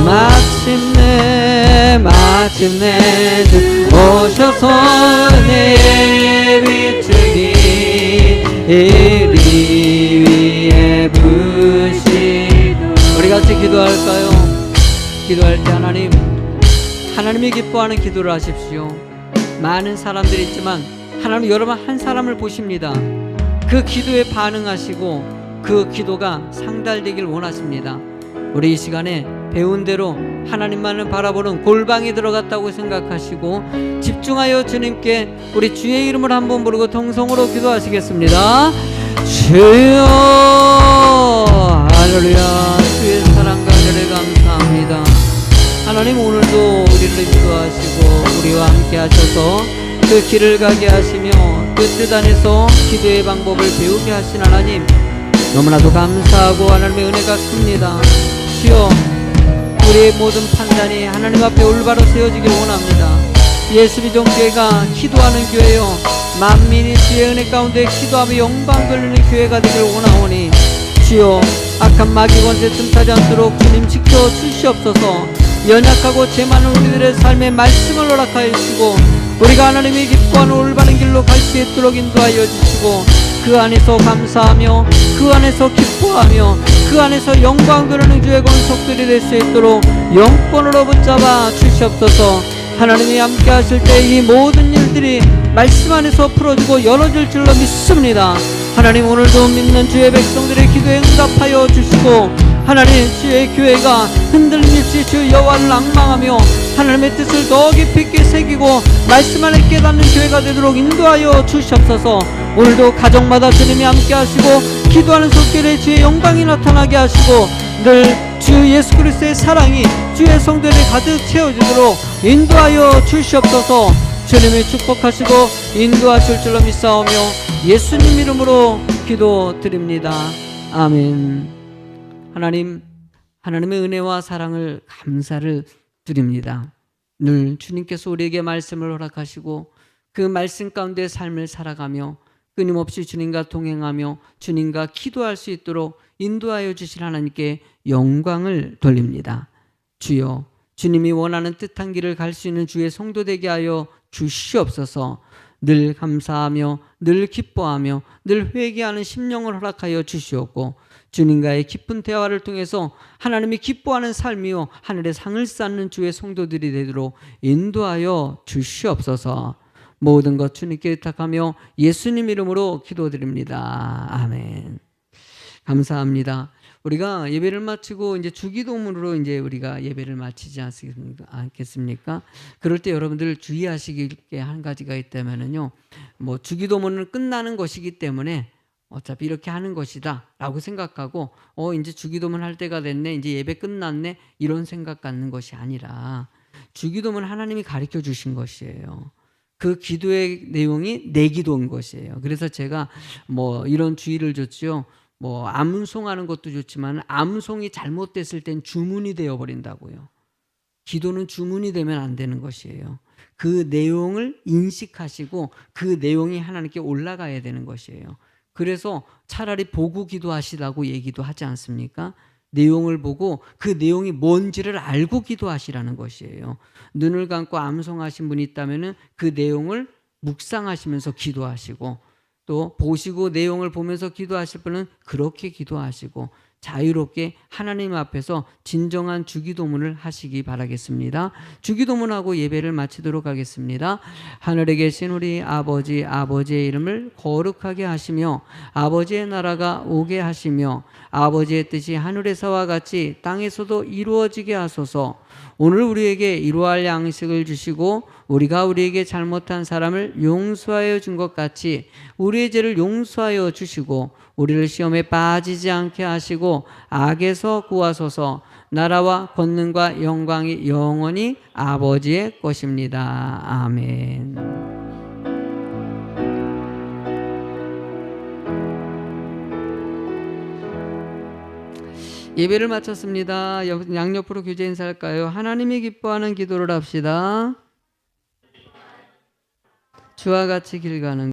마침내 주 오셔서 은혜의 빛이 우리 위에 부으시도록 우리 같이 기도할까요? 기도할 때 하나님이 기뻐하는 기도를 하십시오. 많은 사람들이 있지만 하나님 여러분 한 사람을 보십니다. 그 기도에 반응하시고 그 기도가 상달되길 원하십니다. 우리 이 시간에 배운 대로 하나님만을 바라보는 골방에 들어갔다고 생각하시고 집중하여 주님께 우리 주의 이름을 한번 부르고 통성으로 기도하시겠습니다. 주여 할렐루야. 주의 사랑과 은혜를 감사합니다. 하나님 오늘도 우리를 인도하시고 우리와 함께 하셔서 그 길을 가게 하시며 그 뜻 안에서 기도의 방법을 배우게 하신 하나님 너무나도 감사하고 하나님의 은혜가 큽니다. 주여 우리의 모든 판단이 하나님 앞에 올바로 세워지길 원합니다. 예수리종 교회가 기도하는 교회요 만민이 주의 은혜 가운데 기도하며 영광 돌리는 교회가 되길 원하오니 주여 악한 마귀 권세 틈타지 않도록 주님 지켜주시옵소서. 연약하고 죄 많은 우리들의 삶에 말씀을 허락하여 주시고 우리가 하나님이 기뻐하는 올바른 길로 갈 수 있도록 인도하여 주시고, 그 안에서 감사하며 그 안에서 기뻐하며 그 안에서 영광 그르는 주의 권속들이 될 수 있도록 영권으로 붙잡아 주시옵소서. 하나님이 함께 하실 때 이 모든 일들이 말씀 안에서 풀어지고 열어질 줄로 믿습니다. 하나님, 오늘도 믿는 주의 백성들의 기도에 응답하여 주시고, 하나님, 주의 교회가 흔들림없이 주 여호와를 앙망하며 하나님의 뜻을 더 깊이 있게 새기고 말씀 안에 깨닫는 교회가 되도록 인도하여 주시옵소서. 오늘도 가정마다 주님이 함께 하시고 기도하는 손길에 주의 영광이 나타나게 하시고 늘 주 예수 그리스도의 사랑이 주의 성도들에 가득 채워지도록 인도하여 주시옵소서. 주님이 축복하시고 인도하실 줄로 믿사오며 예수님 이름으로 기도드립니다. 아멘. 하나님, 하나님의 은혜와 사랑을 감사를 드립니다. 늘 주님께서 우리에게 말씀을 허락하시고 그 말씀 가운데 삶을 살아가며 끊임없이 주님과 동행하며 주님과 기도할 수 있도록 인도하여 주실 하나님께 영광을 돌립니다. 주여, 주님이 원하는 뜻한 길을 갈 수 있는 주의 성도 되게 하여 주시옵소서. 늘 감사하며 늘 기뻐하며 늘 회개하는 심령을 허락하여 주시옵고, 주님과의 깊은 대화를 통해서 하나님이 기뻐하는 삶이요 하늘의 상을 쌓는 주의 성도들이 되도록 인도하여 주시옵소서. 모든 것 주님께 의탁하며 예수님 이름으로 기도드립니다. 아멘. 감사합니다. 우리가 예배를 마치고 이제 주기도문으로 이제 우리가 예배를 마치지 않겠습니까? 그럴 때 여러분들 주의하시길 게 한 가지가 있다면은요, 뭐 주기도문은 끝나는 것이기 때문에 어차피 이렇게 하는 것이다 라고 생각하고 이제 주기도문 할 때가 됐네, 이제 예배 끝났네, 이런 생각 갖는 것이 아니라 주기도문 하나님이 가르쳐 주신 것이에요. 그 기도의 내용이 내 기도인 것이에요. 그래서 제가 뭐 이런 주의를 줬지요. 뭐 암송하는 것도 좋지만 암송이 잘못됐을 땐 주문이 되어버린다고요. 기도는 주문이 되면 안 되는 것이에요. 그 내용을 인식하시고 그 내용이 하나님께 올라가야 되는 것이에요. 그래서 차라리 보고 기도하시라고 얘기도 하지 않습니까? 내용을 보고 그 내용이 뭔지를 알고 기도하시라는 것이에요. 눈을 감고 암송하신 분이 있다면 그 내용을 묵상하시면서 기도하시고, 또 보시고 내용을 보면서 기도하실 분은 그렇게 기도하시고 자유롭게 하나님 앞에서 진정한 주기도문을 하시기 바라겠습니다. 주기도문하고 예배를 마치도록 하겠습니다. 하늘에 계신 우리 아버지, 아버지의 이름을 거룩하게 하시며 아버지의 나라가 오게 하시며 아버지의 뜻이 하늘에서와 같이 땅에서도 이루어지게 하소서. 오늘 우리에게 이루어할 양식을 주시고 우리가 우리에게 잘못한 사람을 용서하여 준 것 같이 우리의 죄를 용서하여 주시고 우리를 시험에 빠지지 않게 하시고 악에서 구하소서. 나라와 권능과 영광이 영원히 아버지의 것입니다. 아멘. 예배를 마쳤습니다. 양옆으로 교제 인사할까요? 하나님이 기뻐하는 기도를 합시다. 주와 같이 길 가는